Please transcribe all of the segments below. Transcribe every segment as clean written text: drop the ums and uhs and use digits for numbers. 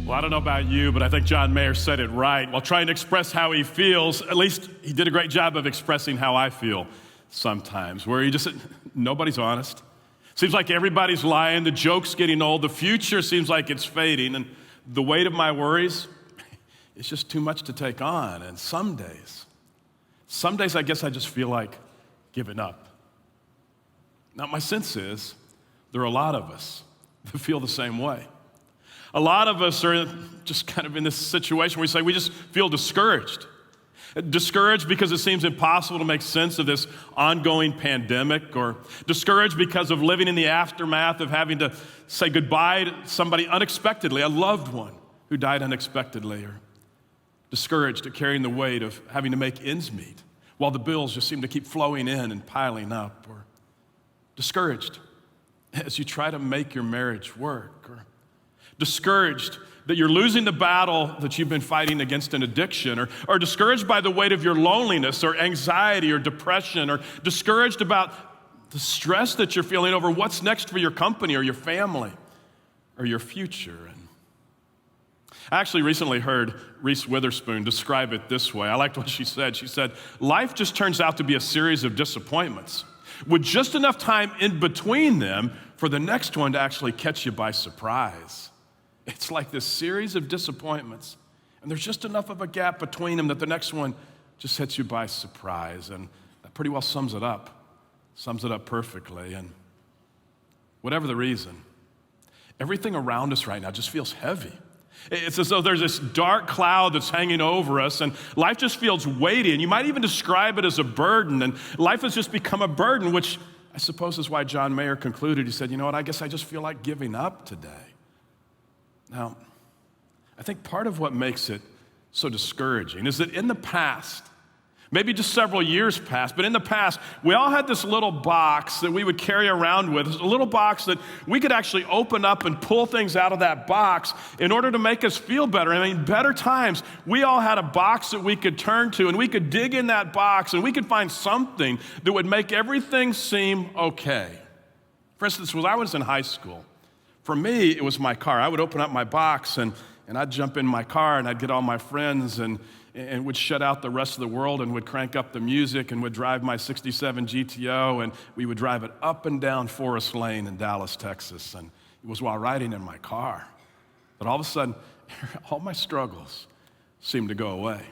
Well, I don't know about you, but I think John Mayer said it right. While trying to express how he feels, at least he did a great job of expressing how I feel sometimes, where he just said, nobody's honest. Seems like everybody's lying, the joke's getting old, the future seems like it's fading, and the weight of my worries, it's just too much to take on. And some days I guess I just feel like giving up. Now, my sense is there are a lot of us that feel the same way. A lot of us are just kind of in this situation where we say we just feel discouraged. Discouraged because it seems impossible to make sense of this ongoing pandemic, or discouraged because of living in the aftermath of having to say goodbye to somebody unexpectedly, a loved one who died unexpectedly, or discouraged at carrying the weight of having to make ends meet while the bills just seem to keep flowing in and piling up, or discouraged as you try to make your marriage work, or discouraged that you're losing the battle that you've been fighting against an addiction, or discouraged by the weight of your loneliness or anxiety or depression, or discouraged about the stress that you're feeling over what's next for your company or your family or your future. And I actually recently heard Reese Witherspoon describe it this way. I liked what she said. She said, life just turns out to be a series of disappointments with just enough time in between them for the next one to actually catch you by surprise. It's like this series of disappointments, and there's just enough of a gap between them that the next one just hits you by surprise, and that pretty well sums it up perfectly. And whatever the reason, everything around us right now just feels heavy. It's as though there's this dark cloud that's hanging over us, and life just feels weighty, and you might even describe it as a burden, and life has just become a burden, which I suppose is why John Mayer concluded. He said, you know what, I guess I just feel like giving up today. Now, I think part of what makes it so discouraging is that in the past, maybe just several years past, but in the past, we all had this little box that we would carry around with, a little box that we could actually open up and pull things out of that box in order to make us feel better. I mean, better times, we all had a box that we could turn to, and we could dig in that box, and we could find something that would make everything seem okay. For instance, when I was in high school, for me, it was my car. I would open up my box, and I'd jump in my car, and I'd get all my friends, and would shut out the rest of the world, and would crank up the music, and would drive my 67 GTO, and we would drive it up and down Forest Lane in Dallas, Texas. And it was while riding in my car. But all of a sudden, all my struggles seemed to go away.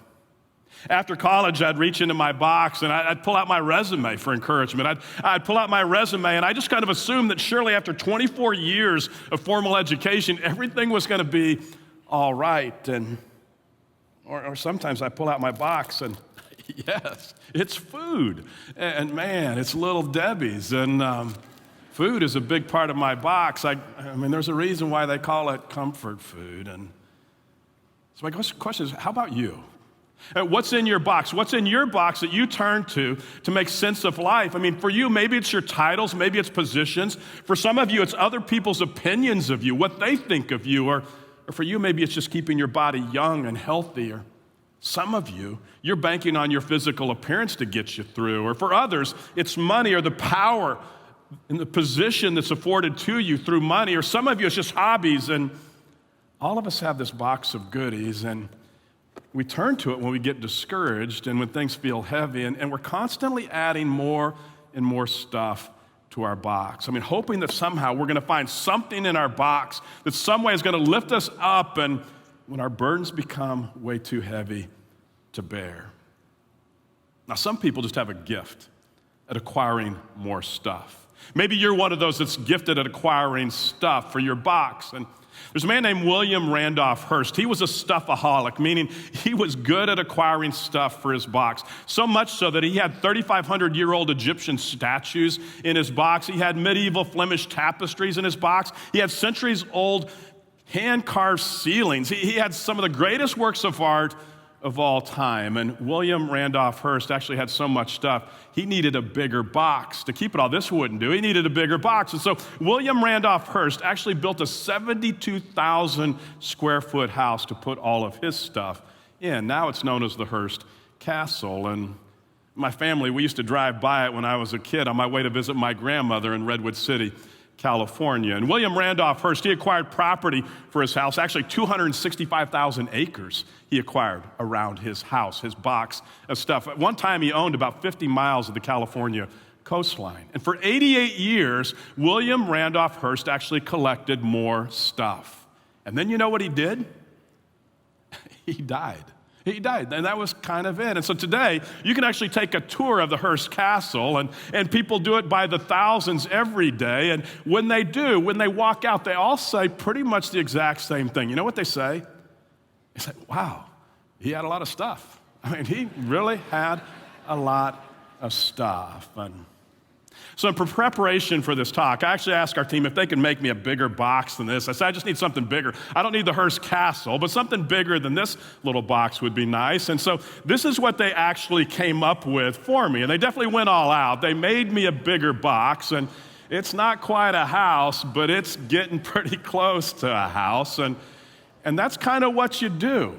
After college, I'd reach into my box and I'd pull out my resume for encouragement. I'd pull out my resume, and I just kind of assumed that surely after 24 years of formal education, everything was going to be all right. Or sometimes I pull out my box and yes, it's food. And man, it's Little Debbie's. And food is a big part of my box. I mean, there's a reason why they call it comfort food. And so my question is, how about you? What's in your box? What's in your box that you turn to make sense of life? I mean, for you, maybe it's your titles, maybe it's positions. For some of you, it's other people's opinions of you, what they think of you. Or for you, maybe it's just keeping your body young and healthy. Or some of you, you're banking on your physical appearance to get you through. Or for others, it's money or the power and the position that's afforded to you through money. Or some of you, it's just hobbies. And all of us have this box of goodies, and we turn to it when we get discouraged and when things feel heavy, and we're constantly adding more and more stuff to our box. I mean, hoping that somehow we're going to find something in our box that some way is going to lift us up, and when our burdens become way too heavy to bear. Now, some people just have a gift at acquiring more stuff. Maybe you're one of those that's gifted at acquiring stuff for your box. And there's a man named William Randolph Hearst. He was a stuffaholic, meaning he was good at acquiring stuff for his box. So much so that he had 3,500-year-old Egyptian statues in his box. He had medieval Flemish tapestries in his box. He had centuries-old hand-carved ceilings. He had some of the greatest works of art of all time. And William Randolph Hearst actually had so much stuff, he needed a bigger box to keep it all. This wouldn't do. He needed a bigger box. And so William Randolph Hearst actually built a 72,000 square foot house to put all of his stuff in. Now it's known as the Hearst Castle. And my family, we used to drive by it when I was a kid on my way to visit my grandmother in Redwood City, California. And William Randolph Hearst, he acquired property for his house, actually 265,000 acres he acquired around his house, his box of stuff. At one time, he owned about 50 miles of the California coastline. And for 88 years, William Randolph Hearst actually collected more stuff. And then you know what he did? He died. He died, and that was kind of it. And so today, you can actually take a tour of the Hearst Castle, and people do it by the thousands every day. And when they do, when they walk out, they all say pretty much the exact same thing. You know what they say? They say, wow, he had a lot of stuff. I mean, he really had a lot of stuff. And so in preparation for this talk, I actually asked our team if they could make me a bigger box than this. I said, I just need something bigger. I don't need the Hearst Castle, but something bigger than this little box would be nice. And so this is what they actually came up with for me. And they definitely went all out. They made me a bigger box, and it's not quite a house, but it's getting pretty close to a house. And that's kind of what you do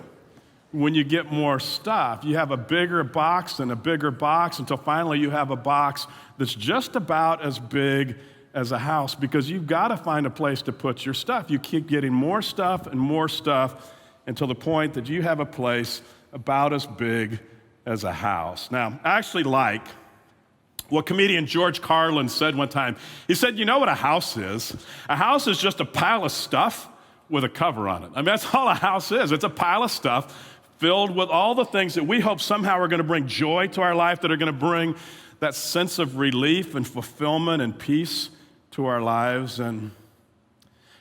when you get more stuff. You have a bigger box and a bigger box until finally you have a box that's just about as big as a house, because you've got to find a place to put your stuff. You keep getting more stuff and more stuff until the point that you have a place about as big as a house. Now, I actually like what comedian George Carlin said one time. He said, you know what a house is? A house is just a pile of stuff with a cover on it. I mean, that's all a house is. It's a pile of stuff filled with all the things that we hope somehow are going to bring joy to our life, that are going to bring that sense of relief and fulfillment and peace to our lives. And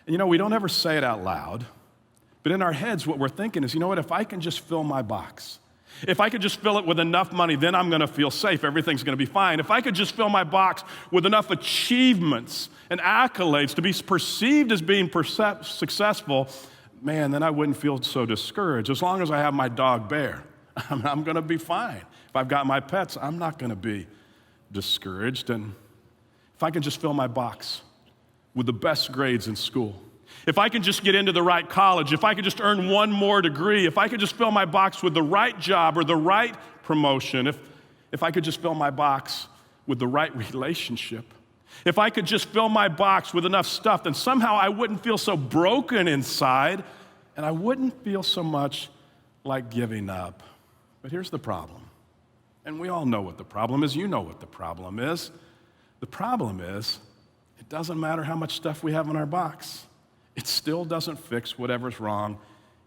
you know, we don't ever say it out loud, but in our heads, what we're thinking is, you know what, if I can just fill my box, if I could just fill it with enough money, then I'm going to feel safe. Everything's going to be fine. If I could just fill my box with enough achievements and accolades to be perceived as being successful, man, then I wouldn't feel so discouraged. As long as I have my dog Bear, I'm going to be fine. If I've got my pets, I'm not going to be discouraged. And if I can just fill my box with the best grades in school, if I can just get into the right college, if I could just earn one more degree, if I could just fill my box with the right job or the right promotion, if I could just fill my box with the right relationship, if I could just fill my box with enough stuff, then somehow I wouldn't feel so broken inside, and I wouldn't feel so much like giving up. But here's the problem. And we all know what the problem is. You know what the problem is. The problem is, it doesn't matter how much stuff we have in our box. It still doesn't fix whatever's wrong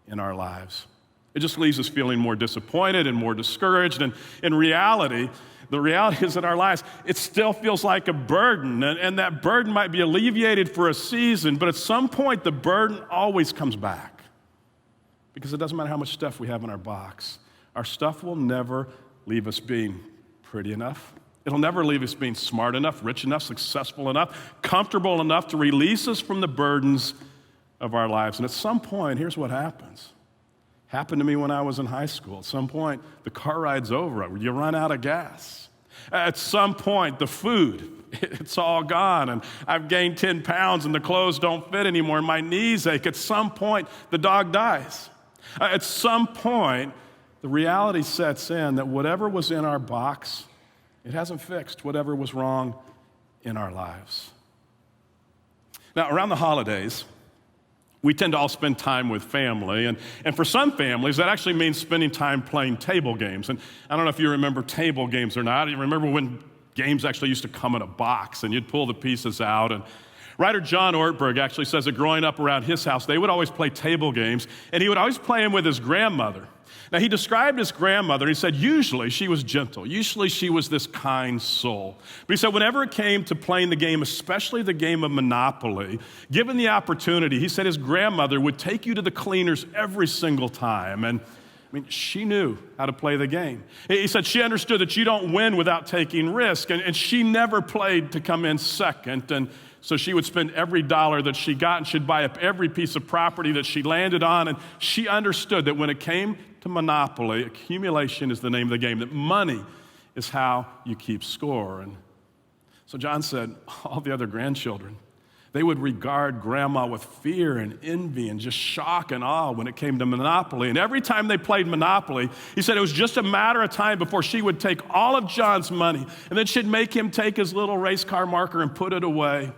in our lives. It just leaves us feeling more disappointed and more discouraged. And in reality, the reality is in our lives, it still feels like a burden. And that burden might be alleviated for a season, but at some point, the burden always comes back. Because it doesn't matter how much stuff we have in our box. Our stuff will never leave us being pretty enough. It'll never leave us being smart enough, rich enough, successful enough, comfortable enough to release us from the burdens of our lives. And at some point, here's what happens. Happened to me when I was in high school. At some point, the car ride's over. You run out of gas. At some point, the food, it's all gone. And I've gained 10 pounds and the clothes don't fit anymore. And my knees ache. At some point, the dog dies. At some point, the reality sets in that whatever was in our box, it hasn't fixed whatever was wrong in our lives. Now, around the holidays, we tend to all spend time with family, and for some families, that actually means spending time playing table games. And I don't know if you remember table games or not. You remember when games actually used to come in a box, and you'd pull the pieces out. And writer John Ortberg actually says that growing up around his house, they would always play table games, and he would always play them with his grandmother. Now, he described his grandmother, he said, usually she was gentle. Usually she was this kind soul. But he said, whenever it came to playing the game, especially the game of Monopoly, given the opportunity, he said his grandmother would take you to the cleaners every single time. And I mean, she knew how to play the game. He said she understood that you don't win without taking risk, and she never played to come in second. And so she would spend every dollar that she got, and she'd buy up every piece of property that she landed on. And she understood that when it came to Monopoly, accumulation is the name of the game, that money is how you keep score. And so John said, all the other grandchildren, they would regard grandma with fear and envy and just shock and awe when it came to Monopoly. And every time they played Monopoly, he said it was just a matter of time before she would take all of John's money, and then she'd make him take his little race car marker and put it away.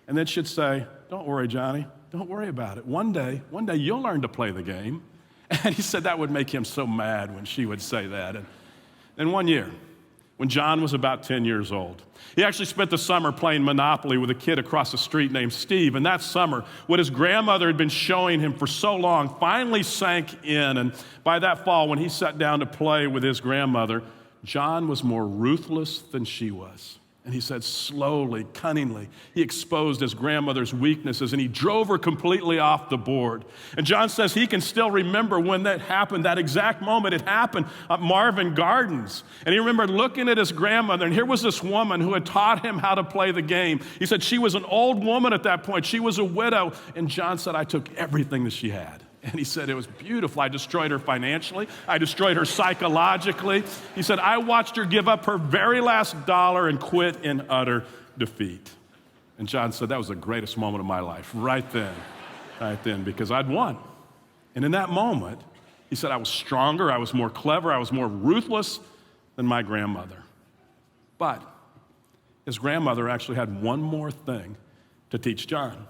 And then she'd say, don't worry, Johnny, don't worry about it. One day you'll learn to play the game. And he said that would make him so mad when she would say that. And one year, when John was about 10 years old, he actually spent the summer playing Monopoly with a kid across the street named Steve. And that summer, what his grandmother had been showing him for so long finally sank in. And by that fall, when he sat down to play with his grandmother, John was more ruthless than she was. And he said slowly, cunningly, he exposed his grandmother's weaknesses and he drove her completely off the board. And John says he can still remember when that happened, that exact moment. It happened at Marvin Gardens. And he remembered looking at his grandmother, and here was this woman who had taught him how to play the game. He said she was an old woman at that point. She was a widow. And John said, I took everything that she had. And he said, it was beautiful. I destroyed her financially. I destroyed her psychologically. He said, I watched her give up her very last dollar and quit in utter defeat. And John said, that was the greatest moment of my life, right then, because I'd won. And in that moment, he said, I was stronger, I was more clever, I was more ruthless than my grandmother. But his grandmother actually had one more thing to teach John.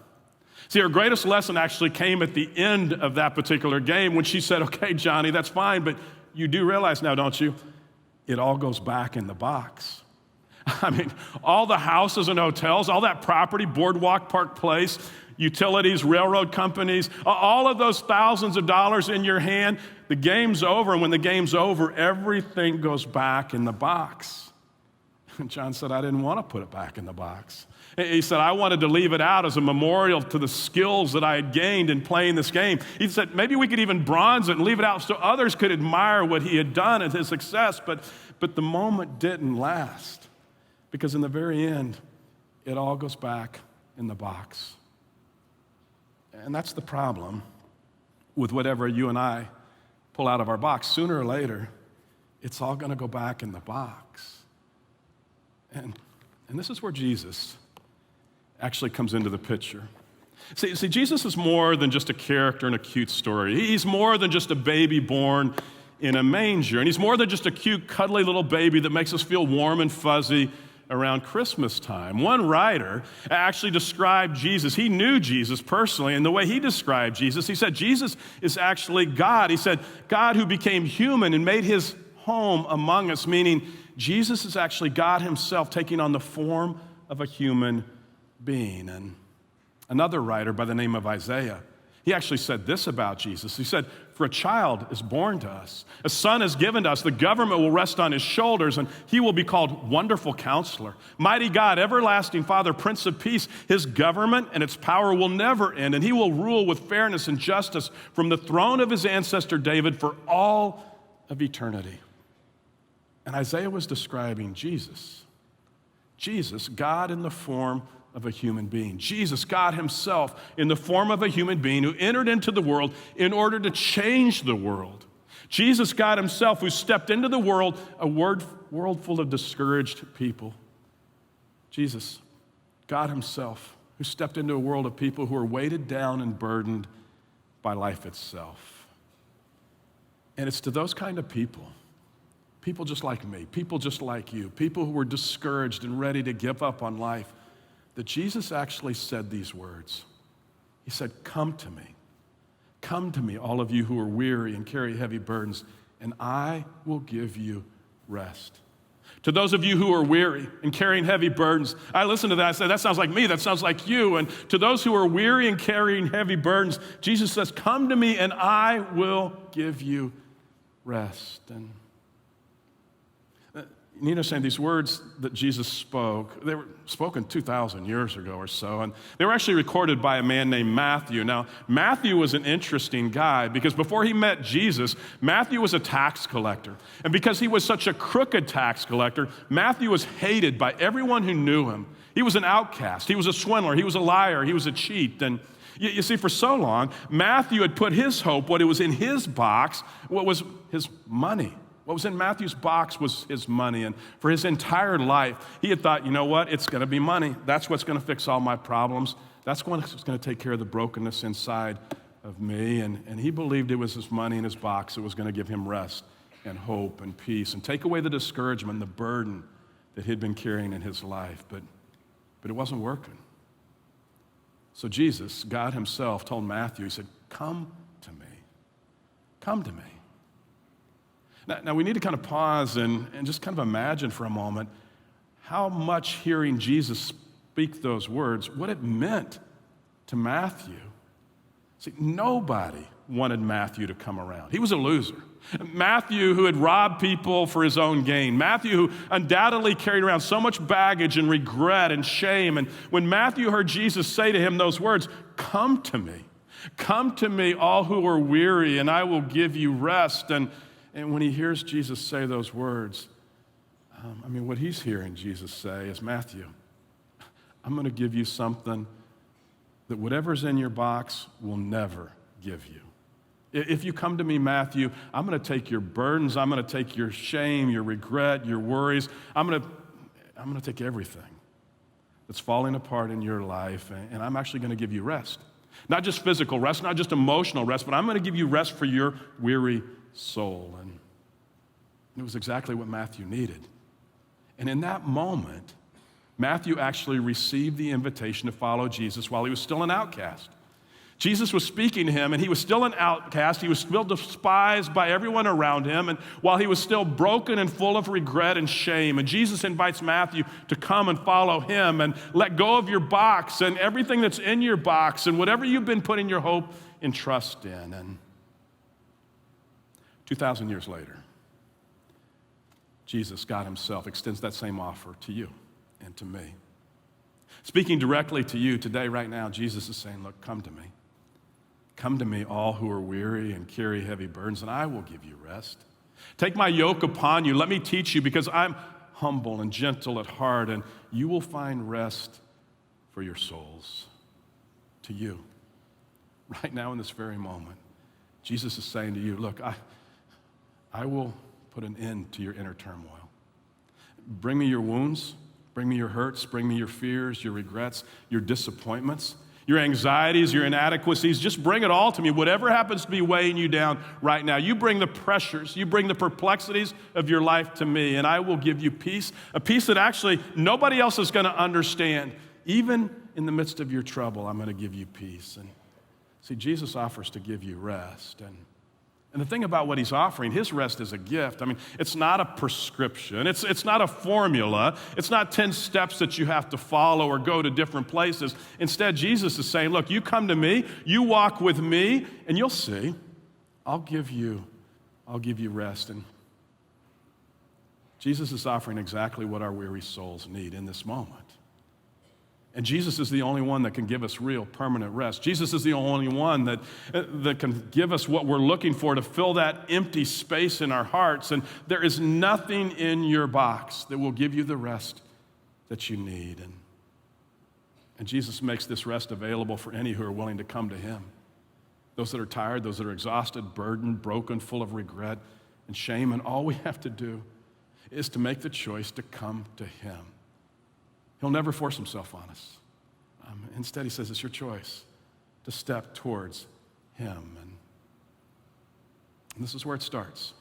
See, her greatest lesson actually came at the end of that particular game when she said, okay, Johnny, that's fine, but you do realize now, don't you? It all goes back in the box. I mean, all the houses and hotels, all that property, Boardwalk Park Place, utilities, railroad companies, all of those thousands of dollars in your hand, the game's over, and when the game's over, everything goes back in the box. And John said, I didn't want to put it back in the box. He said, I wanted to leave it out as a memorial to the skills that I had gained in playing this game. He said, maybe we could even bronze it and leave it out so others could admire what he had done and his success. But the moment didn't last, because in the very end, it all goes back in the box. And that's the problem with whatever you and I pull out of our box. Sooner or later, it's all going to go back in the box. And this is where Jesus actually comes into the picture. See, Jesus is more than just a character in a cute story. He's more than just a baby born in a manger. And he's more than just a cute, cuddly little baby that makes us feel warm and fuzzy around Christmas time. One writer actually described Jesus. He knew Jesus personally, and the way he described Jesus, he said, Jesus is actually God. He said, God who became human and made his home among us, meaning Jesus is actually God himself taking on the form of a human being. And another writer by the name of Isaiah, he actually said this about Jesus. He said, for a child is born to us, a son is given to us, the government will rest on his shoulders, and he will be called Wonderful Counselor, Mighty God, Everlasting Father, Prince of Peace. His government and its power will never end, and he will rule with fairness and justice from the throne of his ancestor David for all of eternity. And Isaiah was describing Jesus. Jesus, God in the form of a human being. Jesus, God himself, in the form of a human being who entered into the world in order to change the world. Jesus, God himself, who stepped into the world, a world full of discouraged people. Jesus, God himself, who stepped into a world of people who are weighted down and burdened by life itself. And it's to those kind of people just like me, people just like you, people who were discouraged and ready to give up on life, that Jesus actually said these words. He said, come to me, all of you who are weary and carry heavy burdens, and I will give you rest. To those of you who are weary and carrying heavy burdens, I listen to that, I say, that sounds like me, that sounds like you. And to those who are weary and carrying heavy burdens, Jesus says, come to me and I will give you rest. And you need to understand these words that Jesus spoke, they were spoken 2,000 years ago or so, and they were actually recorded by a man named Matthew. Now, Matthew was an interesting guy because before he met Jesus, Matthew was a tax collector. And because he was such a crooked tax collector, Matthew was hated by everyone who knew him. He was an outcast. He was a swindler. He was a liar. He was a cheat. And you see, for so long, Matthew had put his hope, what was in his box, what was his money. What was in Matthew's box was his money, and for his entire life, he had thought, you know what, it's going to be money. That's what's going to fix all my problems. That's what's going to take care of the brokenness inside of me, and he believed it was his money in his box that was going to give him rest and hope and peace and take away the discouragement and the burden that he'd been carrying in his life, but it wasn't working. So Jesus, God himself, told Matthew, he said, come to me. Come to me. Now we need to kind of pause and just kind of imagine for a moment how much hearing Jesus speak those words, what it meant to Matthew. See, nobody wanted Matthew to come around. He was a loser. Matthew, who had robbed people for his own gain. Matthew, who undoubtedly carried around so much baggage and regret and shame. And when Matthew heard Jesus say to him those words, come to me, all who are weary, and I will give you rest. And when he hears Jesus say those words, what he's hearing Jesus say is, Matthew, I'm going to give you something that whatever's in your box will never give you. If you come to me, Matthew, I'm going to take your burdens, I'm going to take your shame, your regret, your worries. I'm going to take everything that's falling apart in your life, and I'm actually going to give you rest. Not just physical rest, not just emotional rest, but I'm going to give you rest for your weary soul. And it was exactly what Matthew needed. And in that moment, Matthew actually received the invitation to follow Jesus while he was still an outcast. Jesus was speaking to him, and he was still an outcast. He was still despised by everyone around him, and while he was still broken and full of regret and shame. And Jesus invites Matthew to come and follow him and let go of your box and everything that's in your box and whatever you've been putting your hope and trust in. And 2,000 years later, Jesus, God himself, extends that same offer to you and to me. Speaking directly to you today, right now, Jesus is saying, look, come to me. Come to me, all who are weary and carry heavy burdens, and I will give you rest. Take my yoke upon you. Let me teach you, because I'm humble and gentle at heart, and you will find rest for your souls. To you, right now in this very moment, Jesus is saying to you, look, I will put an end to your inner turmoil. Bring me your wounds. Bring me your hurts, bring me your fears, your regrets, your disappointments, your anxieties, your inadequacies. Just bring it all to me. Whatever happens to be weighing you down right now, you bring the pressures, you bring the perplexities of your life to me, and I will give you peace, a peace that actually nobody else is going to understand. Even in the midst of your trouble, I'm going to give you peace. And see, Jesus offers to give you rest. And the thing about what he's offering, his rest is a gift. It's not a prescription. It's not a formula. It's not 10 steps that you have to follow or go to different places. Instead, Jesus is saying, look, you come to me, you walk with me, and you'll see, I'll give you rest. And Jesus is offering exactly what our weary souls need in this moment. And Jesus is the only one that can give us real permanent rest. Jesus is the only one that can give us what we're looking for to fill that empty space in our hearts. And there is nothing in your box that will give you the rest that you need. And Jesus makes this rest available for any who are willing to come to him. Those that are tired, those that are exhausted, burdened, broken, full of regret and shame. And all we have to do is to make the choice to come to him. He'll never force himself on us. Instead, he says it's your choice to step towards him. And this is where it starts.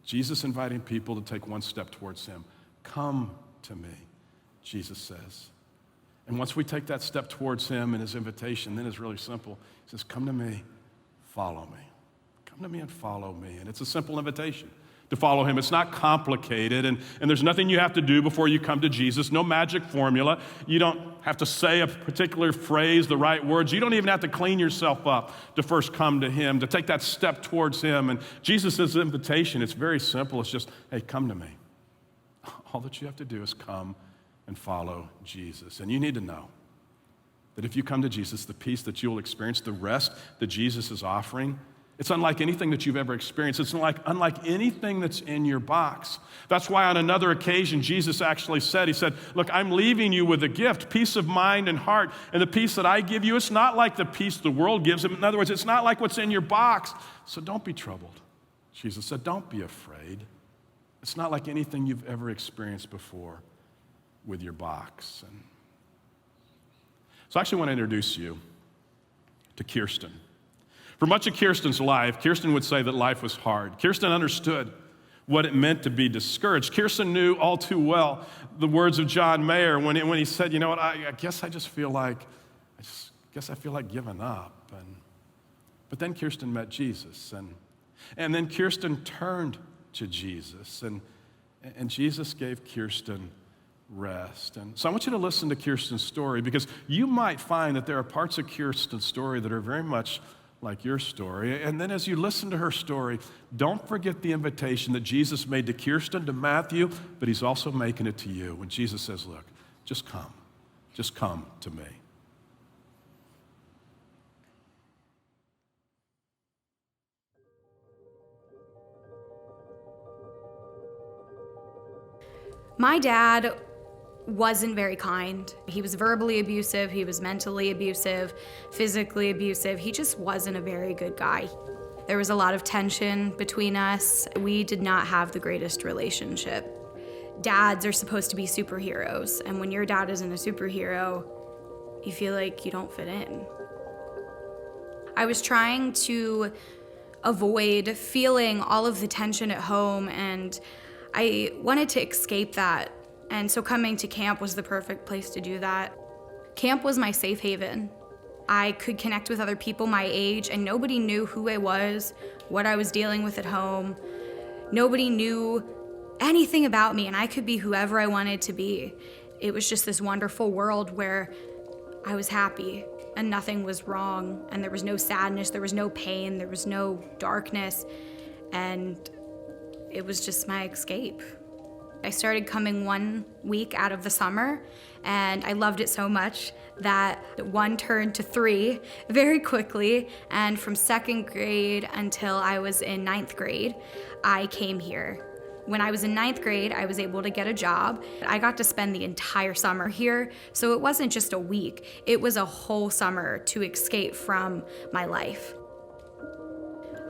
Jesus inviting people to take one step towards him. Come to me, Jesus says. And once we take that step towards him and his invitation, then it's really simple. He says, come to me, follow me. Come to me and follow me. And it's a simple invitation to follow him. It's not complicated, and there's nothing you have to do before you come to Jesus. No magic formula. You don't have to say a particular phrase, the right words. You don't even have to clean yourself up to first come to him, to take that step towards him. And Jesus' invitation, it's very simple. It's just, hey, come to me. All that you have to do is come and follow Jesus. And you need to know that if you come to Jesus, the peace that you'll experience, the rest that Jesus is offering, it's unlike anything that you've ever experienced. It's unlike anything that's in your box. That's why on another occasion, Jesus actually said, he said, look, I'm leaving you with a gift, peace of mind and heart. And the peace that I give you, it's not like the peace the world gives. In other words, it's not like what's in your box. So don't be troubled. Jesus said, don't be afraid. It's not like anything you've ever experienced before with your box. And so I actually want to introduce you to Kirsten. For much of Kirsten's life, Kirsten would say that life was hard. Kirsten understood what it meant to be discouraged. Kirsten knew all too well the words of John Mayer when he said, you know what, I guess I just feel like guess I feel like giving up. But then Kirsten met Jesus, and then Kirsten turned to Jesus, and Jesus gave Kirsten rest. And so I want you to listen to Kirsten's story, because you might find that there are parts of Kirsten's story that are very much like your story. And then as you listen to her story, don't forget the invitation that Jesus made to Kirsten, to Matthew, but he's also making it to you when Jesus says, look, just come to me. My dad wasn't very kind. He was verbally abusive, he was mentally abusive, physically abusive. He just wasn't a very good guy. There was a lot of tension between us. We did not have the greatest relationship. Dads are supposed to be superheroes, and when your dad isn't a superhero, you feel like you don't fit in. I was trying to avoid feeling all of the tension at home, and I wanted to escape that. And so coming to camp was the perfect place to do that. Camp was my safe haven. I could connect with other people my age, and nobody knew who I was, what I was dealing with at home. Nobody knew anything about me, and I could be whoever I wanted to be. It was just this wonderful world where I was happy and nothing was wrong, and there was no sadness, there was no pain, there was no darkness, and it was just my escape. I started coming 1 week out of the summer, and I loved it so much that 1 turned to 3 very quickly, and from 2nd grade until I was in 9th grade, I came here. When I was in 9th grade, I was able to get a job. I got to spend the entire summer here, so it wasn't just a week, it was a whole summer to escape from my life.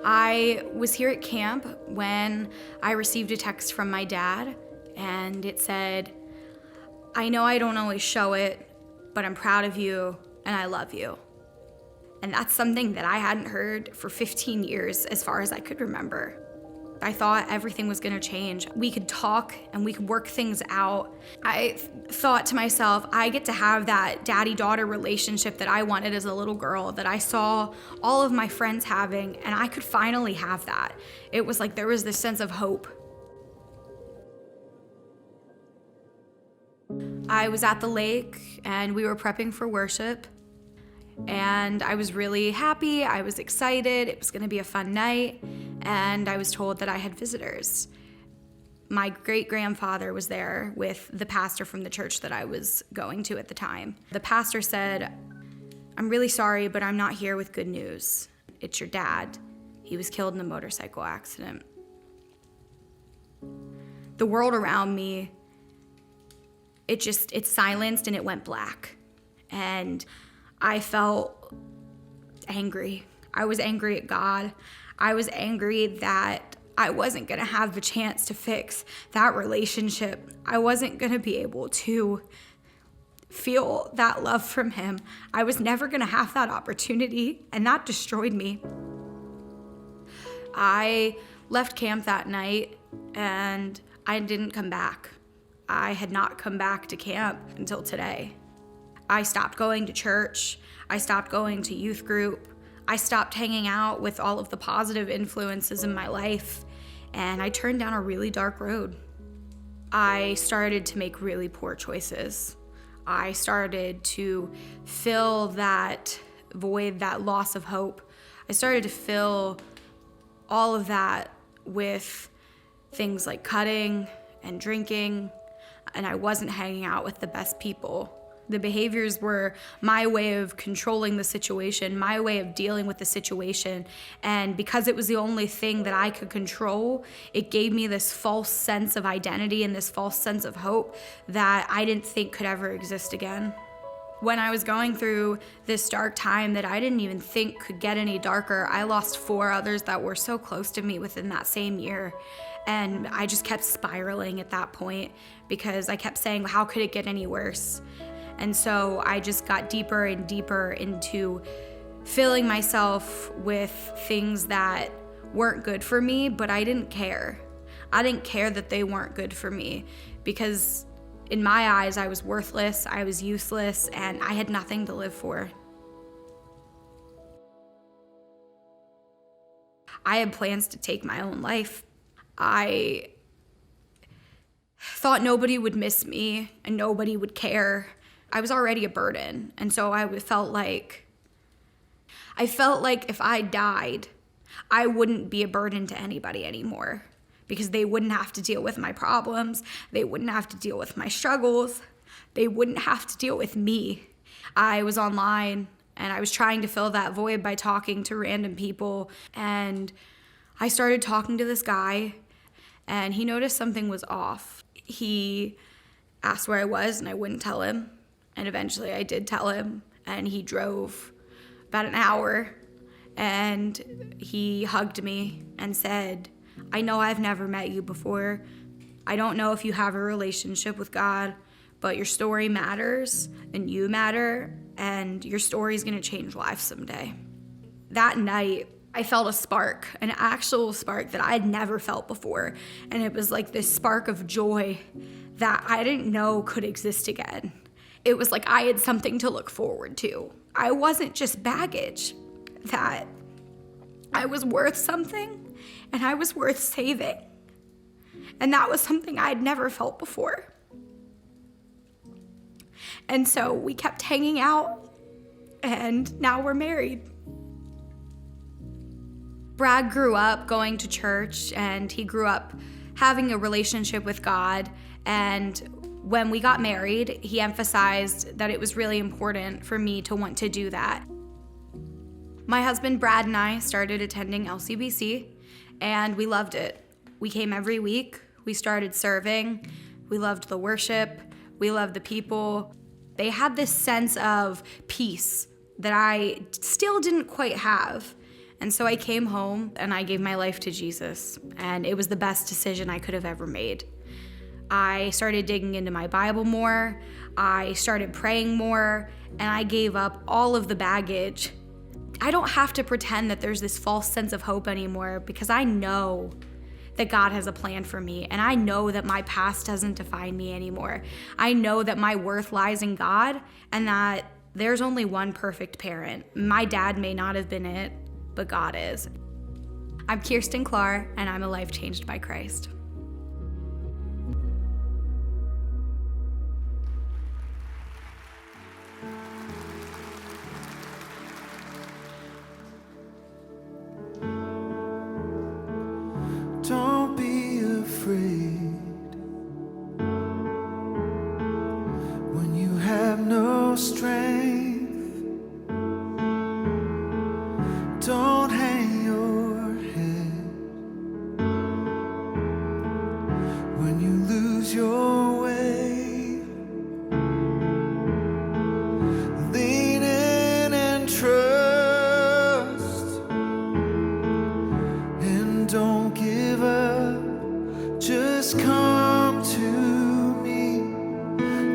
I was here at camp when I received a text from my dad, and it said, "I know I don't always show it, but I'm proud of you and I love you." And that's something that I hadn't heard for 15 years as far as I could remember. I thought everything was gonna change. We could talk and we could work things out. I thought to myself, I get to have that daddy-daughter relationship that I wanted as a little girl, that I saw all of my friends having, and I could finally have that. It was like there was this sense of hope. I was at the lake and we were prepping for worship, and I was really happy, I was excited, it was gonna be a fun night, and I was told that I had visitors. My great-grandfather was there with the pastor from the church that I was going to at the time. The pastor said, "I'm really sorry, but I'm not here with good news. It's your dad. He was killed in a motorcycle accident." The world around me, it silenced and it went black. And I felt angry. I was angry at God. I was angry that I wasn't gonna have the chance to fix that relationship. I wasn't gonna be able to feel that love from him. I was never gonna have that opportunity, and that destroyed me. I left camp that night and I didn't come back. I had not come back to camp until today. I stopped going to church. I stopped going to youth group. I stopped hanging out with all of the positive influences in my life, and I turned down a really dark road. I started to make really poor choices. I started to fill that void, that loss of hope. I started to fill all of that with things like cutting and drinking, and I wasn't hanging out with the best people. The behaviors were my way of controlling the situation, my way of dealing with the situation, and because it was the only thing that I could control, it gave me this false sense of identity and this false sense of hope that I didn't think could ever exist again. When I was going through this dark time that I didn't even think could get any darker, I lost 4 others that were so close to me within that same year. And I just kept spiraling at that point because I kept saying, how could it get any worse? And so I just got deeper and deeper into filling myself with things that weren't good for me, but I didn't care. I didn't care that they weren't good for me because in my eyes, I was worthless, I was useless, and I had nothing to live for. I had plans to take my own life. I thought nobody would miss me and nobody would care. I was already a burden, and so I felt like if I died, I wouldn't be a burden to anybody anymore, because they wouldn't have to deal with my problems, they wouldn't have to deal with my struggles, they wouldn't have to deal with me. I was online, and I was trying to fill that void by talking to random people, and I started talking to this guy, and he noticed something was off. He asked where I was, and I wouldn't tell him. And eventually I did tell him, and he drove about an hour, and he hugged me and said, I know I've never met you before. I don't know if you have a relationship with God, but your story matters, and you matter, and your story is going to change lives someday. That night, I felt a spark, an actual spark that I had never felt before, and it was like this spark of joy that I didn't know could exist again. It was like I had something to look forward to. I wasn't just baggage, that I was worth something, and I was worth saving. And that was something I had never felt before. And so we kept hanging out, and now we're married. Brad grew up going to church, and he grew up having a relationship with God, and when we got married, he emphasized that it was really important for me to want to do that. My husband Brad and I started attending LCBC, and we loved it. We came every week, we started serving, we loved the worship, we loved the people. They had this sense of peace that I still didn't quite have. And so I came home and I gave my life to Jesus, and it was the best decision I could have ever made. I started digging into my Bible more, I started praying more, and I gave up all of the baggage. I don't have to pretend that there's this false sense of hope anymore, because I know that God has a plan for me, and I know that my past doesn't define me anymore. I know that my worth lies in God, and that there's only one perfect parent. My dad may not have been it, but God is. I'm Kirsten Clark, and I'm a life changed by Christ. Don't be afraid when you have no strength. Don't hang your head when you lose your way. Lean in and trust, and don't give up. Just come to me,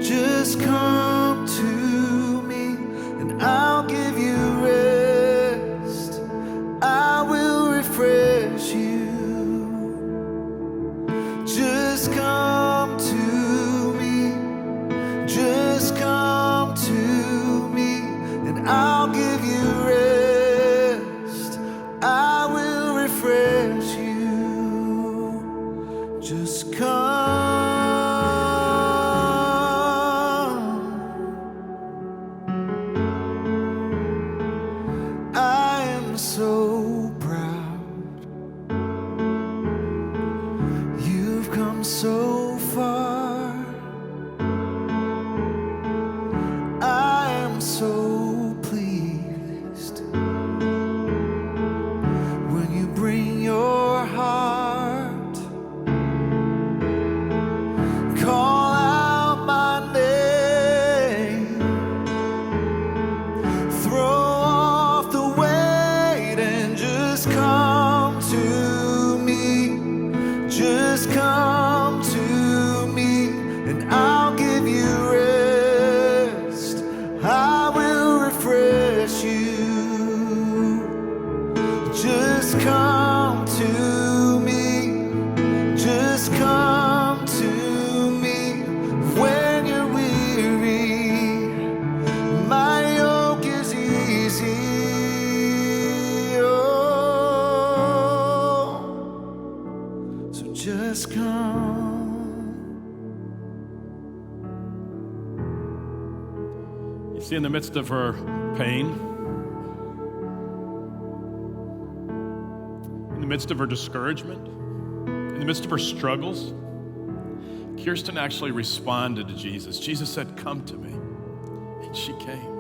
just come to me, and I'll give you rest. I will refresh you. Just come to me, just come to me, and I'll give you rest. I will refresh you. Just come. I am so proud. You've come so far. I am so pleased when you bring your heart. Call out my name. Throw off the weight and just come to me. Just come to me, and I'll give you rest. I will refresh you. Just come to me. Just come to me when you're weary. My yoke is easy. Oh, just come. You see, in the midst of her pain, in the midst of her discouragement, in the midst of her struggles, Kirsten actually responded to Jesus. Jesus said, "Come to me." And she came.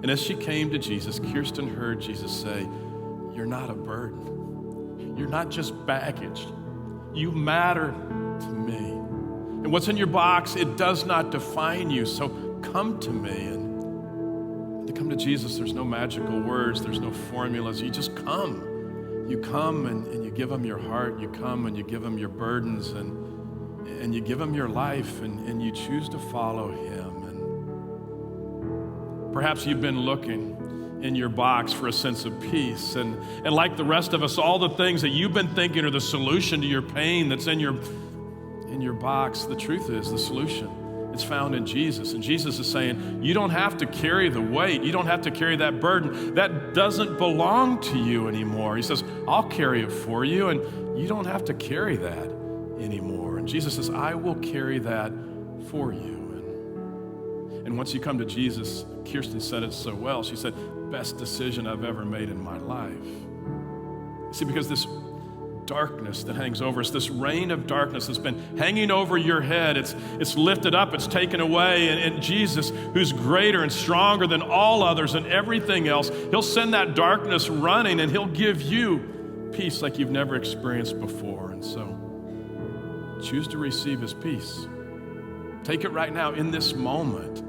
And as she came to Jesus, Kirsten heard Jesus say, "You're not a burden. You're not just baggage. You matter to me. And what's in your box, it does not define you. So come to me." And to come to Jesus, there's no magical words. There's no formulas. You just come. You come and you give him your heart. You come and you give him your burdens and you give him your life and you choose to follow him. And perhaps you've been looking in your box for a sense of peace. And like the rest of us, all the things that you've been thinking are the solution to your pain that's in your box, the truth is the solution. It's found in Jesus. And Jesus is saying, you don't have to carry the weight. You don't have to carry that burden. That doesn't belong to you anymore. He says, I'll carry it for you, and you don't have to carry that anymore. And Jesus says, I will carry that for you. And once you come to Jesus, Kirsten said it so well. She said, best decision I've ever made in my life. See, because this darkness that hangs over us, this rain of darkness that's been hanging over your head, it's lifted up, it's taken away, and Jesus, who's greater and stronger than all others and everything else, he'll send that darkness running and he'll give you peace like you've never experienced before. And so choose to receive his peace. Take it right now in this moment.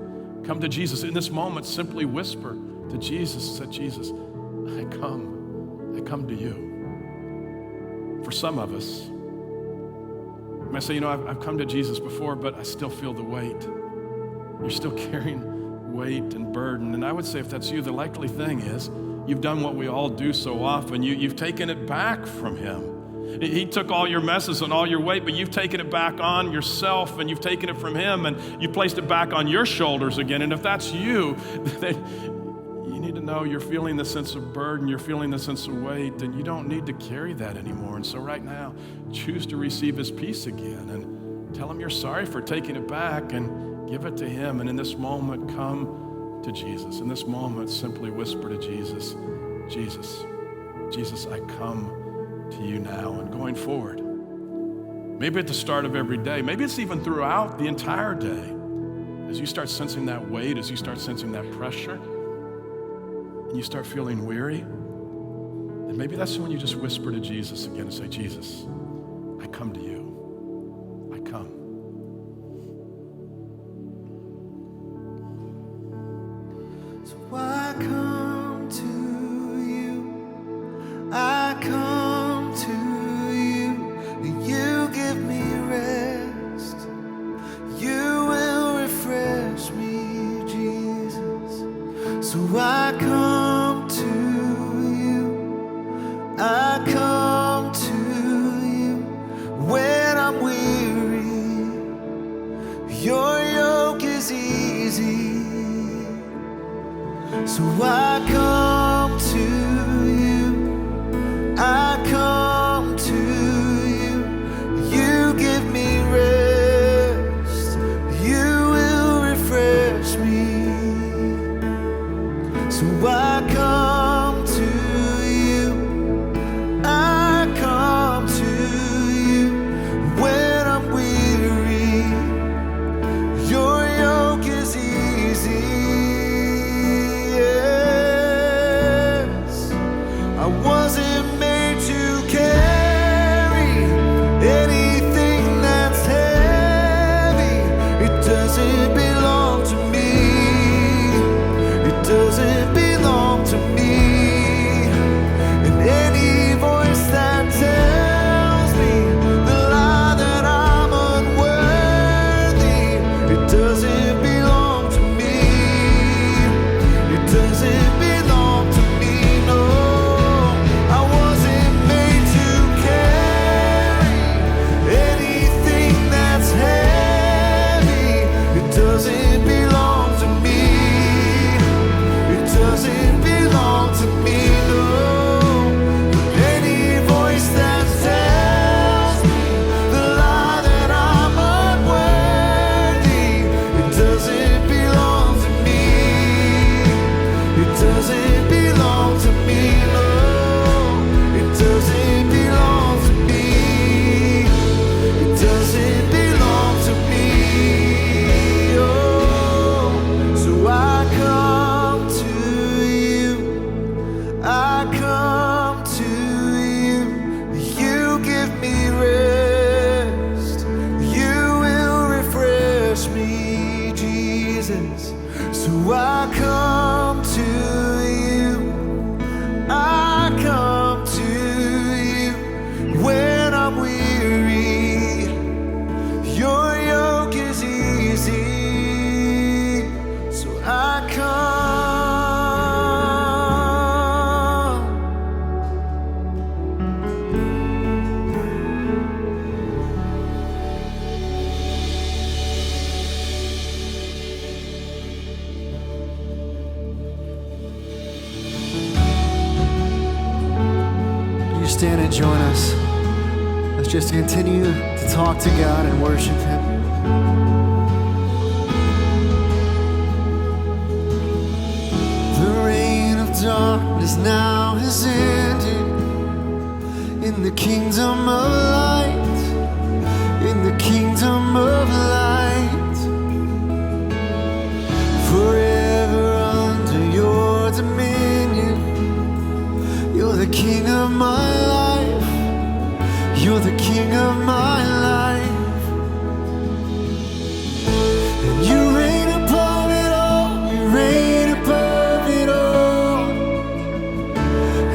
Come to Jesus in this moment. Simply whisper to Jesus, say, Jesus, I come to you. For some of us, you might say, I've come to Jesus before, but I still feel the weight. You're still carrying weight and burden. And I would say if that's you, the likely thing is you've done what we all do so often. You've taken it back from him. He took all your messes and all your weight, but you've taken it back on yourself, and you've taken it from him, and you placed it back on your shoulders again. And if that's you, then you need to know you're feeling the sense of burden, you're feeling the sense of weight, and you don't need to carry that anymore. And so right now, choose to receive his peace again and tell him you're sorry for taking it back and give it to him. And in this moment, come to Jesus. In this moment, simply whisper to Jesus, Jesus, I come to you now. And going forward, maybe at the start of every day, maybe it's even throughout the entire day, as you start sensing that weight, as you start sensing that pressure, and you start feeling weary, and maybe that's when you just whisper to Jesus again and say, Jesus, I come to you. I come. So I come to you. I come to you. You give me rest. You will refresh me, Jesus. So I come to you. I come to you when I'm weary. Your yoke is easy. So I come to you. I come to you. You give me rest. You will refresh me. So I come to you. I come to you when I'm weary. Your yoke is easy. Yeah. stand and join us? Let's just continue to talk to God and worship Him. The reign of darkness now has ended in the kingdom of light, in the kingdom of light. Forever under your dominion, you're the king of my life, you're the king of my life. And you reign above it all, you reign above it all.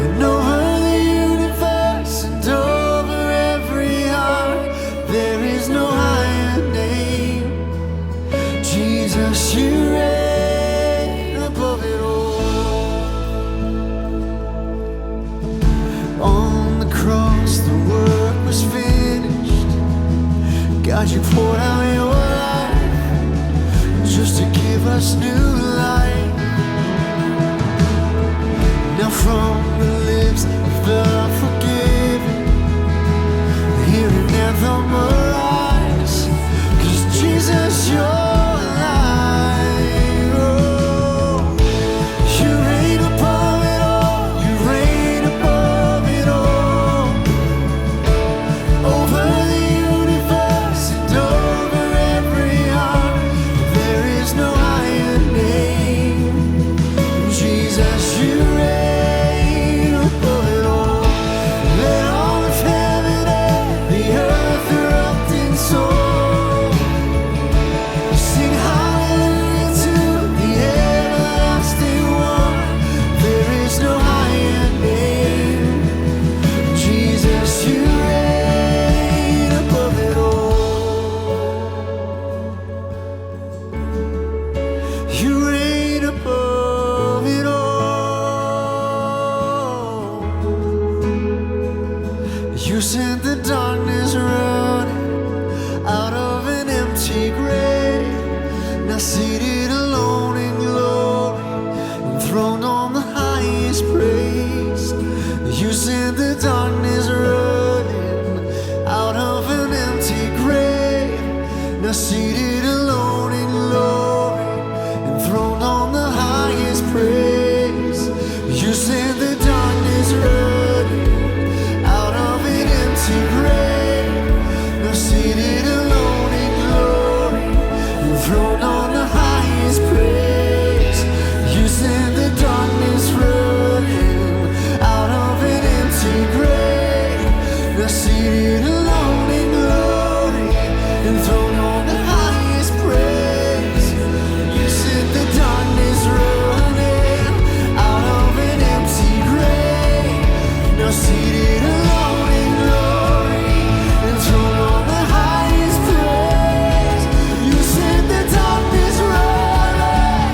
And over the universe and over every heart, there is no higher name. Jesus, you reign above it all. On the cross, the work was finished. God, you poured out your life just to give us new life. Now from the lips of the forgiven, hear an anthem arise, 'cause Jesus, you're alive. Oh, you reign above it all, you reign above it all. Over the universe and over every heart, there is no higher name. Jesus, you reign above it all. Let all of heaven and the earth erupt in song. Sing hallelujah to the everlasting one. There is no higher name. Jesus, you reign above it all. You reign above it all. You sent the darkness running out of an empty grave. Now seated alone in glory, enthroned on the highest praise. You sent the darkness running out of an empty grave. Now seated alone in glory, enthroned on the highest praise. You sent the darkness running out of an empty grave. Now seated alone in glory, enthroned on the highest praise. You sent the darkness running out of an empty grave. Now seated alone in glory, enthroned on the highest praise. You sent the darkness running out of an empty grave. Now seated alone in glory, enthroned on the highest praise. You sent the darkness running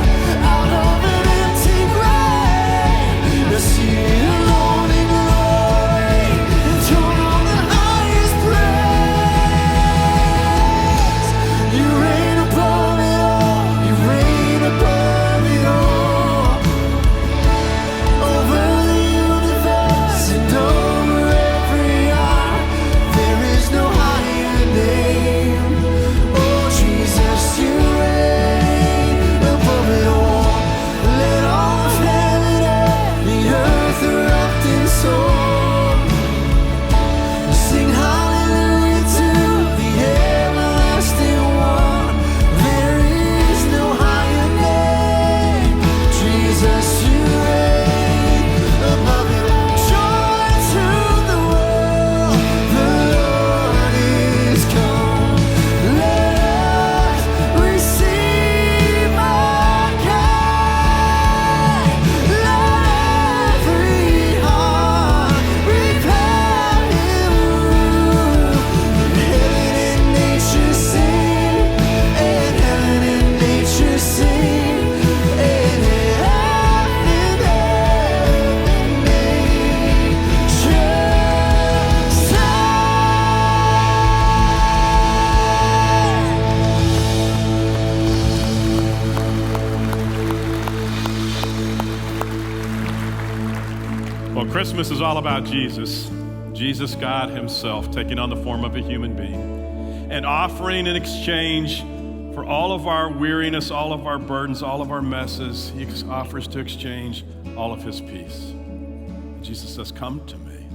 out of an empty grave. Now seated alone in glory, enthroned on the highest praise. You reign above it all, you reign above it all. Over the universe and over every heart, there is no higher name. Oh Jesus, you reign above it all. Let all of heaven and the earth erupt in song. Sing hallelujah to the everlasting one. There is no higher name. Jesus, you reign above it all. Joy to the world, the Lord is come. Let us receive our King. Let every heart prepare Him room. Heaven and nature sing, and heaven and nature sing, and heaven and nature Well, Christmas is all about Jesus. Jesus, God himself, taking on the form of a human being and offering in exchange for all of our weariness, all of our burdens, all of our messes, he offers to exchange all of his peace. Jesus says, come to me.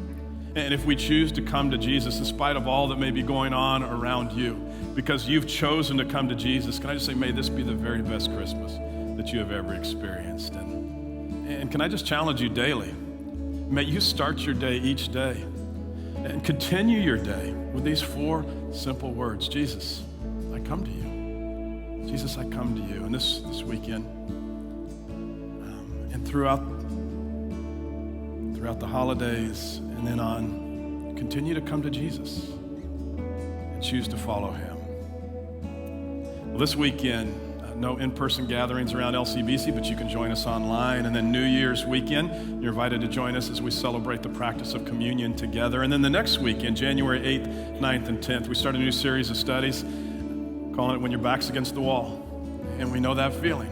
And if we choose to come to Jesus, in spite of all that may be going on around you, because you've chosen to come to Jesus, can I just say, may this be the very best Christmas that you have ever experienced. And can I just challenge you daily? May you start your day each day and continue your day with these 4 simple words. Jesus, I come to you. Jesus, I come to you. And this weekend, and throughout the holidays and then on, continue to come to Jesus and choose to follow him. Well, this weekend, no in-person gatherings around LCBC, but you can join us online. And then New Year's weekend, you're invited to join us as we celebrate the practice of communion together. And then the next weekend, January 8th, 9th, and 10th, we start a new series of studies, calling it When Your Back's Against the Wall. And we know that feeling.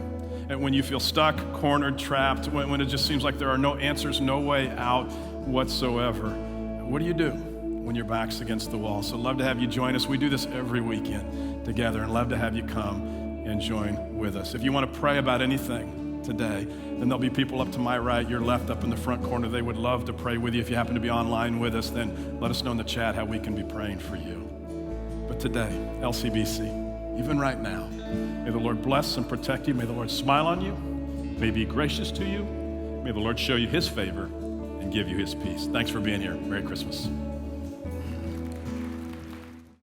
And when you feel stuck, cornered, trapped, when it just seems like there are no answers, no way out whatsoever. What do you do when your back's against the wall? So love to have you join us. We do this every weekend together, and love to have you come and join with us. If you want to pray about anything today, then there'll be people up to my right, your left, up in the front corner. They would love to pray with you. If you happen to be online with us, then let us know in the chat how we can be praying for you. But today, LCBC, even right now, may the Lord bless and protect you. May the Lord smile on you. May he be gracious to you. May the Lord show you his favor and give you his peace. Thanks for being here. Merry Christmas.